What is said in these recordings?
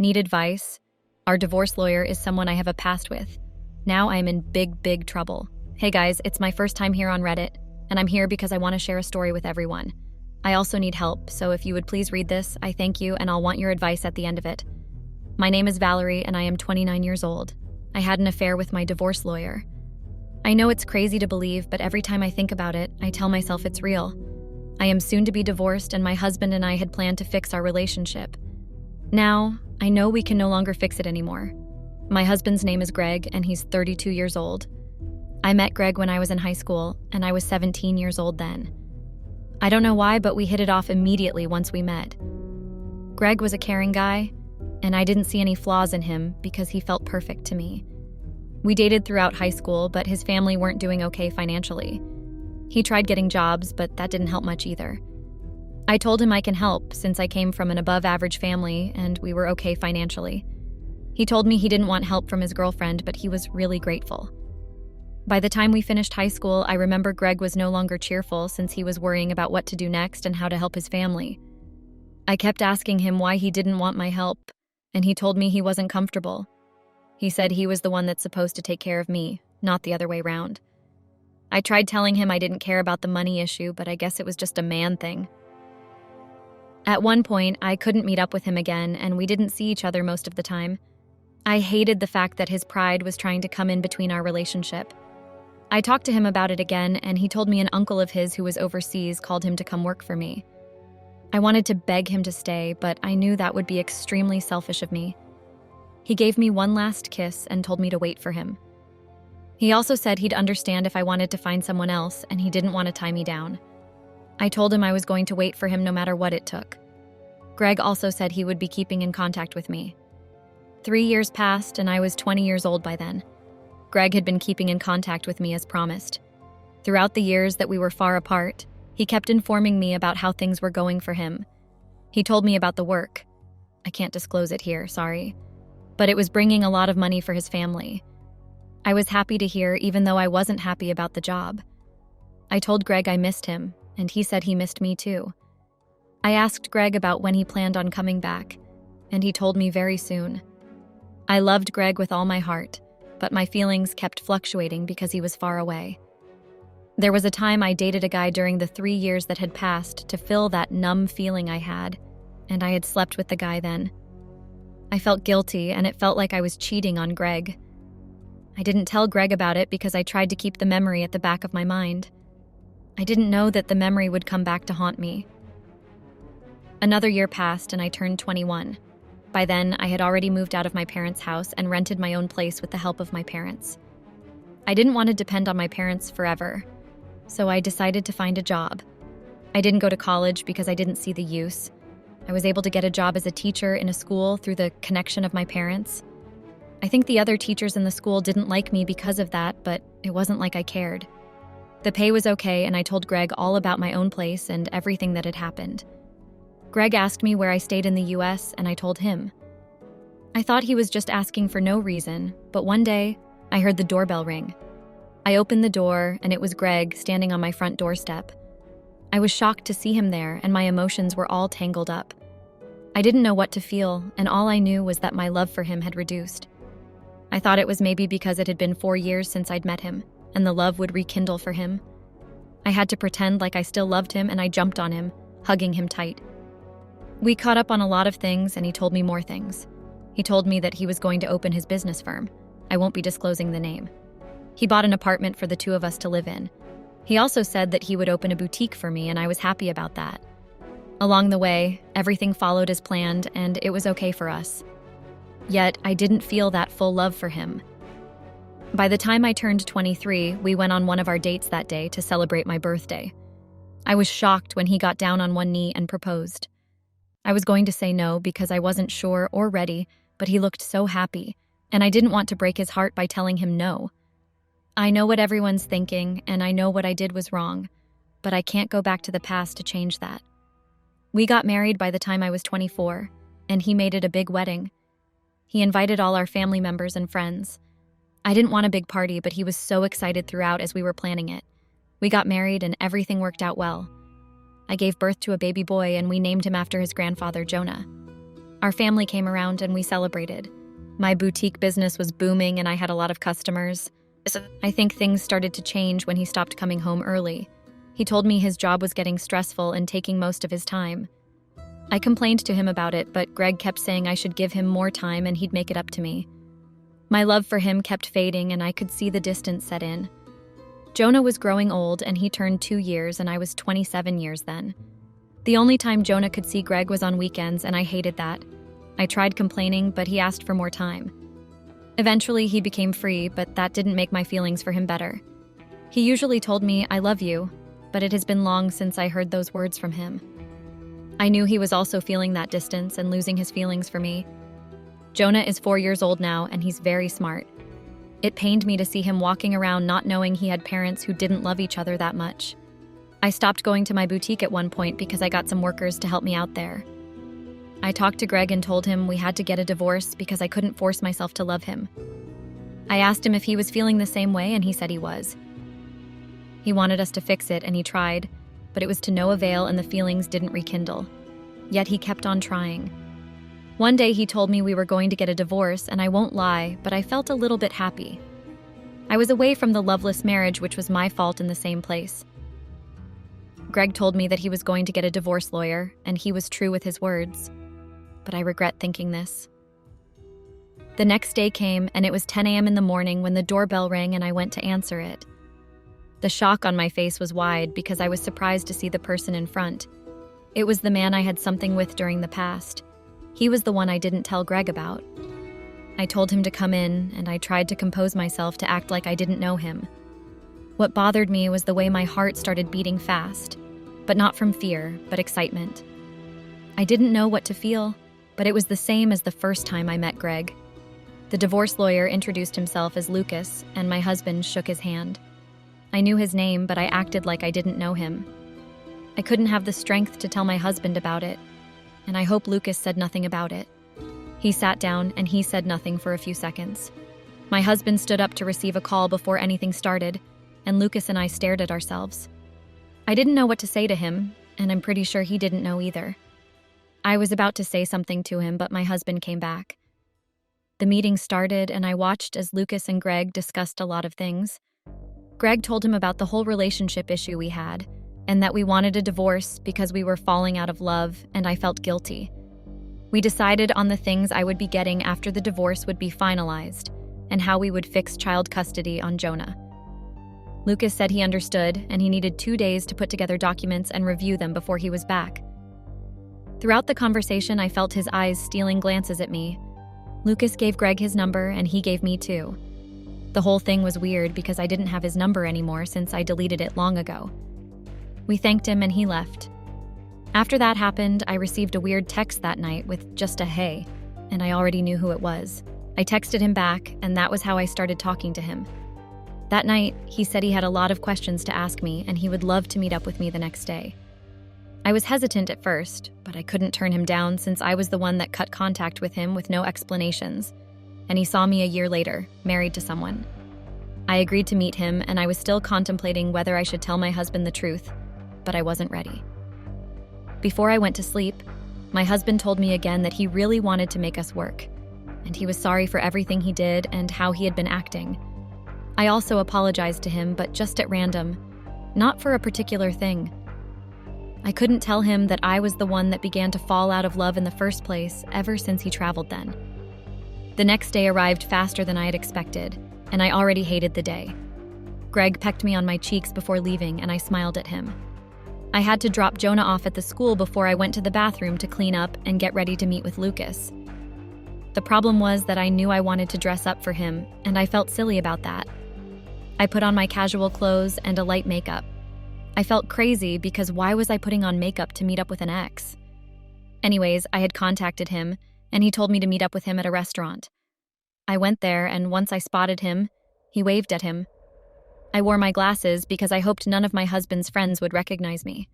Need advice? Our divorce lawyer is someone I have a past with. Now I'm in big trouble. Hey guys, it's my first time here on Reddit, and I'm here because I want to share a story with everyone. I also need help, so if you would please read this, I thank you, and I'll want your advice at the end of it. My name is Valerie, and I am 29 years old. I had an affair with my divorce lawyer. I know it's crazy to believe, but every time I think about it, I tell myself it's real. I am soon to be divorced, and my husband and I had planned to fix our relationship. Now, I know we can no longer fix it anymore. My husband's name is Greg, and he's 32 years old. I met Greg when I was in high school, and I was 17 years old then. I don't know why, but we hit it off immediately once we met. Greg was a caring guy, and I didn't see any flaws in him because he felt perfect to me. We dated throughout high school, but his family weren't doing okay financially. He tried getting jobs, but that didn't help much either. I told him I can help since I came from an above-average family and we were okay financially. He told me he didn't want help from his girlfriend, but he was really grateful. By the time we finished high school, I remember Greg was no longer cheerful since he was worrying about what to do next and how to help his family. I kept asking him why he didn't want my help, and he told me he wasn't comfortable. He said he was the one that's supposed to take care of me, not the other way round. I tried telling him I didn't care about the money issue, but I guess it was just a man thing. At one point, I couldn't meet up with him again, and we didn't see each other most of the time. I hated the fact that his pride was trying to come in between our relationship. I talked to him about it again, and he told me an uncle of his who was overseas called him to come work for me. I wanted to beg him to stay, but I knew that would be extremely selfish of me. He gave me one last kiss and told me to wait for him. He also said he'd understand if I wanted to find someone else, and he didn't want to tie me down. I told him I was going to wait for him no matter what it took. Greg also said he would be keeping in contact with me. 3 years passed, and I was 20 years old by then. Greg had been keeping in contact with me as promised. Throughout the years that we were far apart, he kept informing me about how things were going for him. He told me about the work. I can't disclose it here, sorry. But it was bringing a lot of money for his family. I was happy to hear, even though I wasn't happy about the job. I told Greg I missed him, and he said he missed me too. I asked Greg about when he planned on coming back, and he told me very soon. I loved Greg with all my heart, but my feelings kept fluctuating because he was far away. There was a time I dated a guy during the 3 years that had passed to fill that numb feeling I had, and I had slept with the guy then. I felt guilty, and it felt like I was cheating on Greg. I didn't tell Greg about it because I tried to keep the memory at the back of my mind. I didn't know that the memory would come back to haunt me. Another year passed and I turned 21. By then, I had already moved out of my parents' house and rented my own place with the help of my parents. I didn't want to depend on my parents forever, so I decided to find a job. I didn't go to college because I didn't see the use. I was able to get a job as a teacher in a school through the connection of my parents. I think the other teachers in the school didn't like me because of that, but it wasn't like I cared. The pay was okay, and I told Greg all about my own place and everything that had happened. Greg asked me where I stayed in the US, and I told him. I thought he was just asking for no reason, but one day, I heard the doorbell ring. I opened the door, and it was Greg standing on my front doorstep. I was shocked to see him there, and my emotions were all tangled up. I didn't know what to feel, and all I knew was that my love for him had reduced. I thought it was maybe because it had been 4 years since I'd met him, and the love would rekindle for him. I had to pretend like I still loved him, and I jumped on him, hugging him tight. We caught up on a lot of things, and he told me more things. He told me that he was going to open his business firm. I won't be disclosing the name. He bought an apartment for the two of us to live in. He also said that he would open a boutique for me, and I was happy about that. Along the way, everything followed as planned, and it was okay for us. Yet, I didn't feel that full love for him. By the time I turned 23, we went on one of our dates that day to celebrate my birthday. I was shocked when he got down on one knee and proposed. I was going to say no because I wasn't sure or ready, but he looked so happy, and I didn't want to break his heart by telling him no. I know what everyone's thinking, and I know what I did was wrong, but I can't go back to the past to change that. We got married by the time I was 24, and he made it a big wedding. He invited all our family members and friends. I didn't want a big party, but he was so excited throughout as we were planning it. We got married and everything worked out well. I gave birth to a baby boy and we named him after his grandfather, Jonah. Our family came around and we celebrated. My boutique business was booming and I had a lot of customers. I think things started to change when he stopped coming home early. He told me his job was getting stressful and taking most of his time. I complained to him about it, but Greg kept saying I should give him more time and he'd make it up to me. My love for him kept fading and I could see the distance set in. Jonah was growing old and he turned 2 years and I was 27 years then. The only time Jonah could see Greg was on weekends and I hated that. I tried complaining, but he asked for more time. Eventually he became free, but that didn't make my feelings for him better. He usually told me, "I love you," but it has been long since I heard those words from him. I knew he was also feeling that distance and losing his feelings for me. Jonah is 4 years old now and he's very smart. It pained me to see him walking around not knowing he had parents who didn't love each other that much. I stopped going to my boutique at one point because I got some workers to help me out there. I talked to Greg and told him we had to get a divorce because I couldn't force myself to love him. I asked him if he was feeling the same way and he said he was. He wanted us to fix it and he tried, but it was to no avail and the feelings didn't rekindle. Yet he kept on trying. One day he told me we were going to get a divorce and I won't lie, but I felt a little bit happy. I was away from the loveless marriage, which was my fault in the same place. Greg told me that he was going to get a divorce lawyer and he was true with his words. But I regret thinking this. The next day came and it was 10 a.m. in the morning when the doorbell rang and I went to answer it. The shock on my face was wide because I was surprised to see the person in front. It was the man I had something with during the past. He was the one I didn't tell Greg about. I told him to come in and I tried to compose myself to act like I didn't know him. What bothered me was the way my heart started beating fast, but not from fear, but excitement. I didn't know what to feel, but it was the same as the first time I met Greg. The divorce lawyer introduced himself as Lucas, and my husband shook his hand. I knew his name, but I acted like I didn't know him. I couldn't have the strength to tell my husband about it, and I hope Lucas said nothing about it. He sat down, and he said nothing for a few seconds. My husband stood up to receive a call before anything started, and Lucas and I stared at ourselves. I didn't know what to say to him, and I'm pretty sure he didn't know either. I was about to say something to him, but my husband came back. The meeting started, and I watched as Lucas and Greg discussed a lot of things. Greg told him about the whole relationship issue we had, and that we wanted a divorce because we were falling out of love, and I felt guilty. We decided on the things I would be getting after the divorce would be finalized, and how we would fix child custody on Jonah. Lucas said he understood, and he needed 2 days to put together documents and review them before he was back. Throughout the conversation, I felt his eyes stealing glances at me. Lucas gave Greg his number, and he gave me too. The whole thing was weird because I didn't have his number anymore since I deleted it long ago. We thanked him and he left. After that happened, I received a weird text that night with just a "hey," and I already knew who it was. I texted him back, and that was how I started talking to him. That night, he said he had a lot of questions to ask me and he would love to meet up with me the next day. I was hesitant at first, but I couldn't turn him down since I was the one that cut contact with him with no explanations, and he saw me a year later, married to someone. I agreed to meet him, and I was still contemplating whether I should tell my husband the truth, but I wasn't ready. Before I went to sleep, my husband told me again that he really wanted to make us work, and he was sorry for everything he did and how he had been acting. I also apologized to him, but just at random, not for a particular thing. I couldn't tell him that I was the one that began to fall out of love in the first place ever since he traveled then. The next day arrived faster than I had expected, and I already hated the day. Greg pecked me on my cheeks before leaving, and I smiled at him. I had to drop Jonah off at the school before I went to the bathroom to clean up and get ready to meet with Lucas. The problem was that I knew I wanted to dress up for him, and I felt silly about that. I put on my casual clothes and a light makeup. I felt crazy because why was I putting on makeup to meet up with an ex? Anyways, I had contacted him, and he told me to meet up with him at a restaurant. I went there, and once I spotted him, he waved at him. I wore my glasses because I hoped none of my husband's friends would recognize me.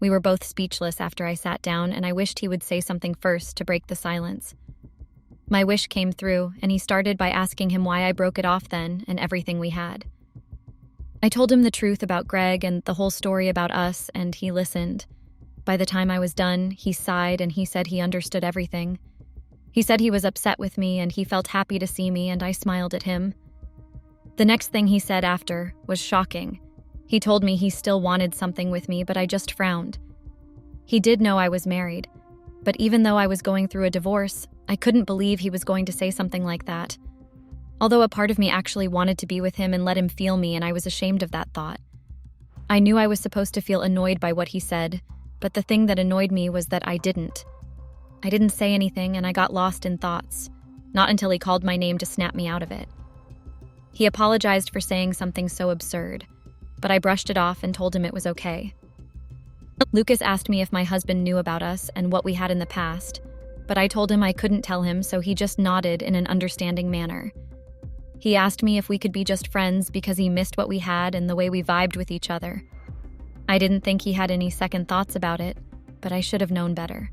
We were both speechless after I sat down, and I wished he would say something first to break the silence. My wish came through, and he started by asking him why I broke it off then and everything we had. I told him the truth about Greg and the whole story about us, and he listened. By the time I was done, he sighed and he said he understood everything. He said he was upset with me and he felt happy to see me, and I smiled at him. The next thing he said after was shocking. He told me he still wanted something with me, but I just frowned. He did know I was married, but even though I was going through a divorce, I couldn't believe he was going to say something like that. Although a part of me actually wanted to be with him and let him feel me, and I was ashamed of that thought. I knew I was supposed to feel annoyed by what he said, but the thing that annoyed me was that I didn't. I didn't say anything, and I got lost in thoughts, not until he called my name to snap me out of it. He apologized for saying something so absurd, but I brushed it off and told him it was okay. Lucas asked me if my husband knew about us and what we had in the past, but I told him I couldn't tell him, so he just nodded in an understanding manner. He asked me if we could be just friends because he missed what we had and the way we vibed with each other. I didn't think he had any second thoughts about it, but I should have known better.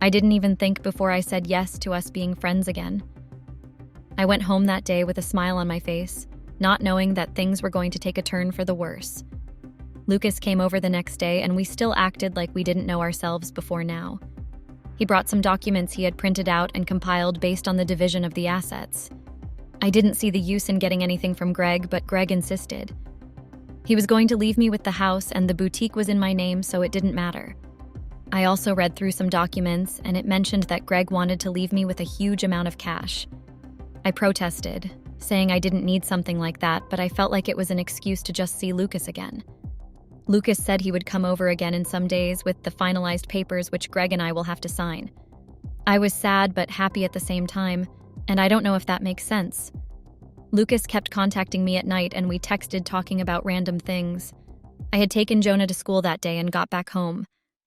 I didn't even think before I said yes to us being friends again. I went home that day with a smile on my face, not knowing that things were going to take a turn for the worse. Lucas came over the next day and we still acted like we didn't know ourselves before now. He brought some documents he had printed out and compiled based on the division of the assets. I didn't see the use in getting anything from Greg, but Greg insisted. He was going to leave me with the house and the boutique was in my name, so it didn't matter. I also read through some documents and it mentioned that Greg wanted to leave me with a huge amount of cash. I protested, saying I didn't need something like that, but I felt like it was an excuse to just see Lucas again. Lucas said he would come over again in some days with the finalized papers which Greg and I will have to sign. I was sad but happy at the same time, and I don't know if that makes sense. Lucas kept contacting me at night and we texted talking about random things. I had taken Jonah to school that day and got back home.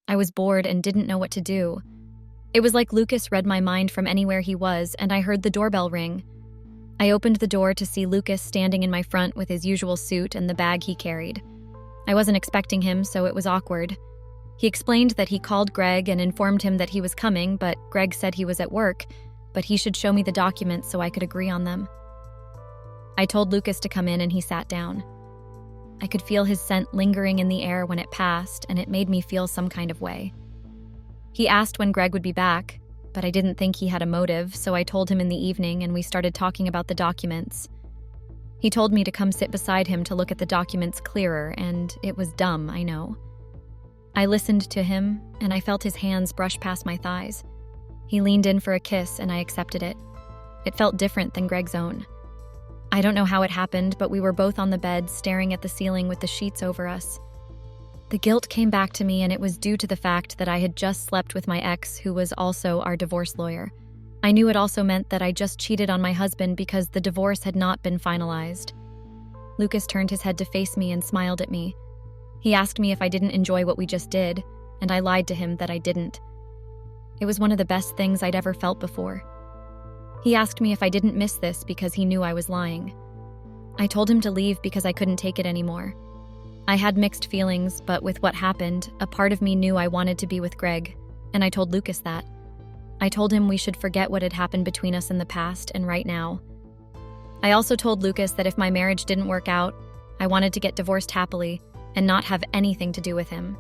I was bored and didn't know what to do. It was like Lucas read my mind from anywhere he was, and I heard the doorbell ring. I opened the door to see Lucas standing in my front with his usual suit and the bag he carried. I wasn't expecting him, so it was awkward. He explained that he called Greg and informed him that he was coming, but Greg said he was at work, but he should show me the documents so I could agree on them. I told Lucas to come in and he sat down. I could feel his scent lingering in the air when it passed, and it made me feel some kind of way. He asked when Greg would be back, but I didn't think he had a motive, so I told him in the evening and we started talking about the documents. He told me to come sit beside him to look at the documents clearer, and it was dumb, I know. I listened to him, and I felt his hands brush past my thighs. He leaned in for a kiss, and I accepted it. It felt different than Greg's own. I don't know how it happened, but we were both on the bed staring at the ceiling with the sheets over us. The guilt came back to me, and it was due to the fact that I had just slept with my ex, who was also our divorce lawyer. I knew it also meant that I just cheated on my husband because the divorce had not been finalized. Lucas turned his head to face me and smiled at me. He asked me if I didn't enjoy what we just did, and I lied to him that I didn't. It was one of the best things I'd ever felt before. He asked me if I didn't miss this because he knew I was lying. I told him to leave because I couldn't take it anymore. I had mixed feelings, but with what happened, a part of me knew I wanted to be with Greg, and I told Lucas that. I told him we should forget what had happened between us in the past and right now. I also told Lucas that if my marriage didn't work out, I wanted to get divorced happily and not have anything to do with him.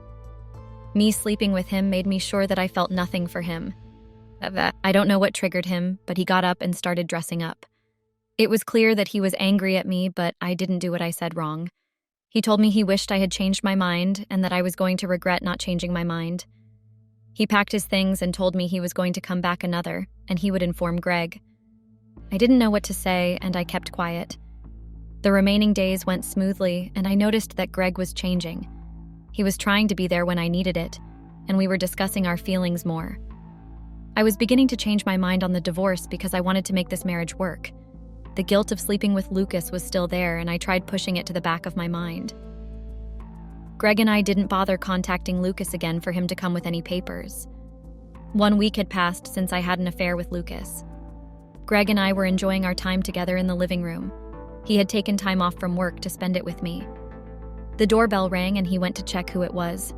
Me sleeping with him made me sure that I felt nothing for him. I don't know what triggered him, but he got up and started dressing up. It was clear that he was angry at me, but I didn't do what I said wrong. He told me he wished I had changed my mind and that I was going to regret not changing my mind. He packed his things and told me he was going to come back another, and he would inform Greg. I didn't know what to say, and I kept quiet. The remaining days went smoothly, and I noticed that Greg was changing. He was trying to be there when I needed it, and we were discussing our feelings more. I was beginning to change my mind on the divorce because I wanted to make this marriage work. The guilt of sleeping with Lucas was still there, and I tried pushing it to the back of my mind. Greg and I didn't bother contacting Lucas again for him to come with any papers. 1 week had passed since I had an affair with Lucas. Greg and I were enjoying our time together in the living room. He had taken time off from work to spend it with me. The doorbell rang and he went to check who it was.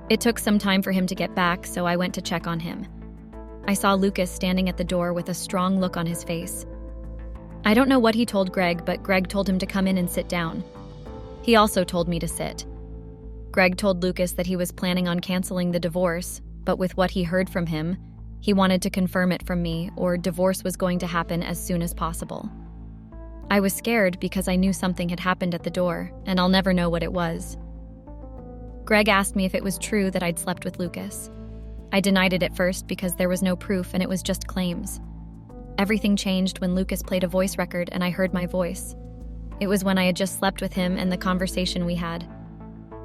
It took some time for him to get back, so I went to check on him. I saw Lucas standing at the door with a strong look on his face. I don't know what he told Greg, but Greg told him to come in and sit down. He also told me to sit. Greg told Lucas that he was planning on canceling the divorce, but with what he heard from him, he wanted to confirm it from me, or divorce was going to happen as soon as possible. I was scared because I knew something had happened at the door, and I'll never know what it was. Greg asked me if it was true that I'd slept with Lucas. I denied it at first because there was no proof and it was just claims. Everything changed when Lucas played a voice record and I heard my voice. It was when I had just slept with him and the conversation we had.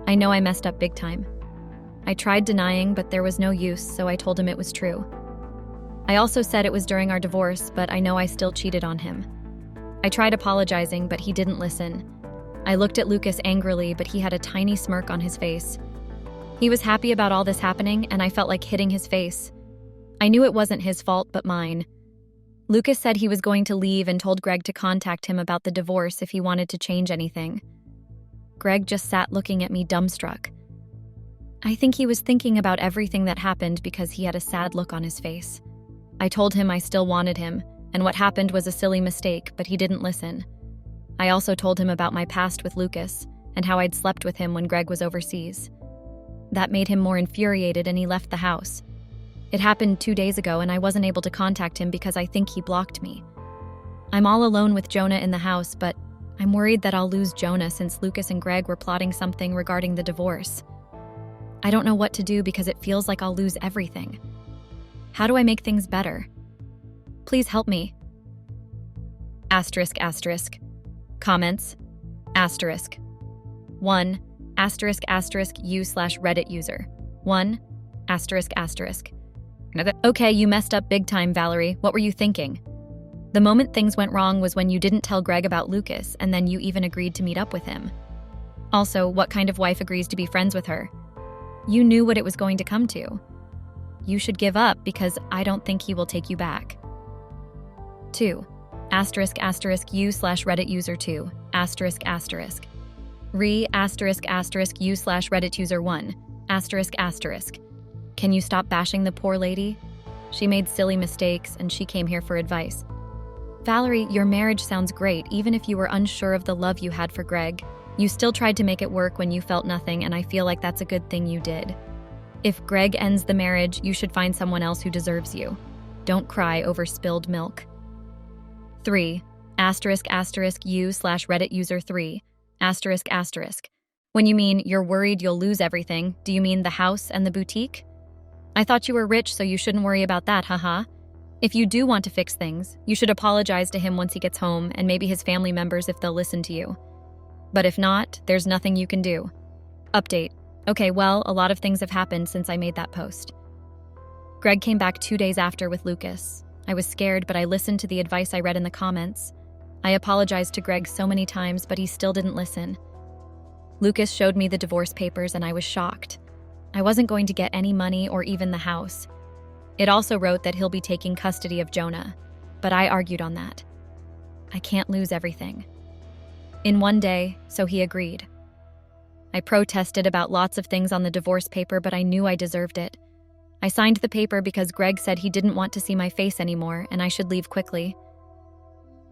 I know I messed up big time. I tried denying, but there was no use, so I told him it was true. I also said it was during our divorce, but I know I still cheated on him. I tried apologizing, but he didn't listen. I looked at Lucas angrily, but he had a tiny smirk on his face. He was happy about all this happening, and I felt like hitting his face. I knew it wasn't his fault, but mine. Lucas said he was going to leave and told Greg to contact him about the divorce if he wanted to change anything. Greg just sat looking at me dumbstruck. I think he was thinking about everything that happened because he had a sad look on his face. I told him I still wanted him, and what happened was a silly mistake, but he didn't listen. I also told him about my past with Lucas and how I'd slept with him when Greg was overseas. That made him more infuriated and he left the house. It happened 2 days ago and I wasn't able to contact him because I think he blocked me. I'm all alone with Jonah in the house, but I'm worried that I'll lose Jonah since Lucas and Greg were plotting something regarding the divorce. I don't know what to do because it feels like I'll lose everything. How do I make things better? Please help me. Asterisk, asterisk. Comments. Asterisk. 1. Asterisk, asterisk, u/Reddit user. 1. Asterisk, asterisk. Okay, you messed up big time, Valerie. What were you thinking? The moment things went wrong was when you didn't tell Greg about Lucas, and then you even agreed to meet up with him. Also, what kind of wife agrees to be friends with her? You knew what it was going to come to. You should give up because I don't think he will take you back. 2. Asterisk, asterisk, u/Reddit user 2. Asterisk, asterisk. Asterisk, asterisk, u/Reddit user 1. Asterisk, asterisk. Can you stop bashing the poor lady? She made silly mistakes and she came here for advice. Valerie, your marriage sounds great even if you were unsure of the love you had for Greg. You still tried to make it work when you felt nothing, and I feel like that's a good thing you did. If Greg ends the marriage, you should find someone else who deserves you. Don't cry over spilled milk. 3. Asterisk, asterisk, u/Reddit user 3. Asterisk, asterisk. When you mean you're worried you'll lose everything, do you mean the house and the boutique? I thought you were rich, so you shouldn't worry about that, haha. If you do want to fix things, you should apologize to him once he gets home, and maybe his family members if they'll listen to you. But if not, there's nothing you can do. Update. Okay, well, a lot of things have happened since I made that post. Greg came back 2 days after with Lucas. I was scared, but I listened to the advice I read in the comments. I apologized to Greg so many times, but he still didn't listen. Lucas showed me the divorce papers and I was shocked. I wasn't going to get any money or even the house. It also wrote that he'll be taking custody of Jonah, but I argued on that. I can't lose everything. In one day, so he agreed. I protested about lots of things on the divorce paper, but I knew I deserved it. I signed the paper because Greg said he didn't want to see my face anymore and I should leave quickly.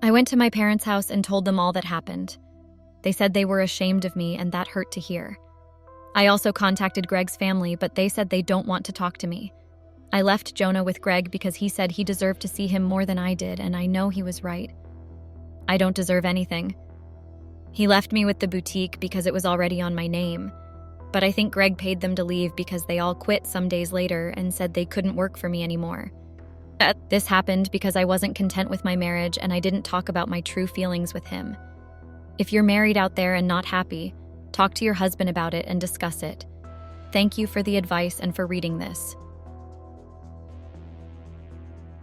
I went to my parents' house and told them all that happened. They said they were ashamed of me and that hurt to hear. I also contacted Greg's family, but they said they don't want to talk to me. I left Jonah with Greg because he said he deserved to see him more than I did, and I know he was right. I don't deserve anything. He left me with the boutique because it was already on my name, but I think Greg paid them to leave because they all quit some days later and said they couldn't work for me anymore. This happened because I wasn't content with my marriage and I didn't talk about my true feelings with him. If you're married out there and not happy, talk to your husband about it and discuss it. Thank you for the advice and for reading this.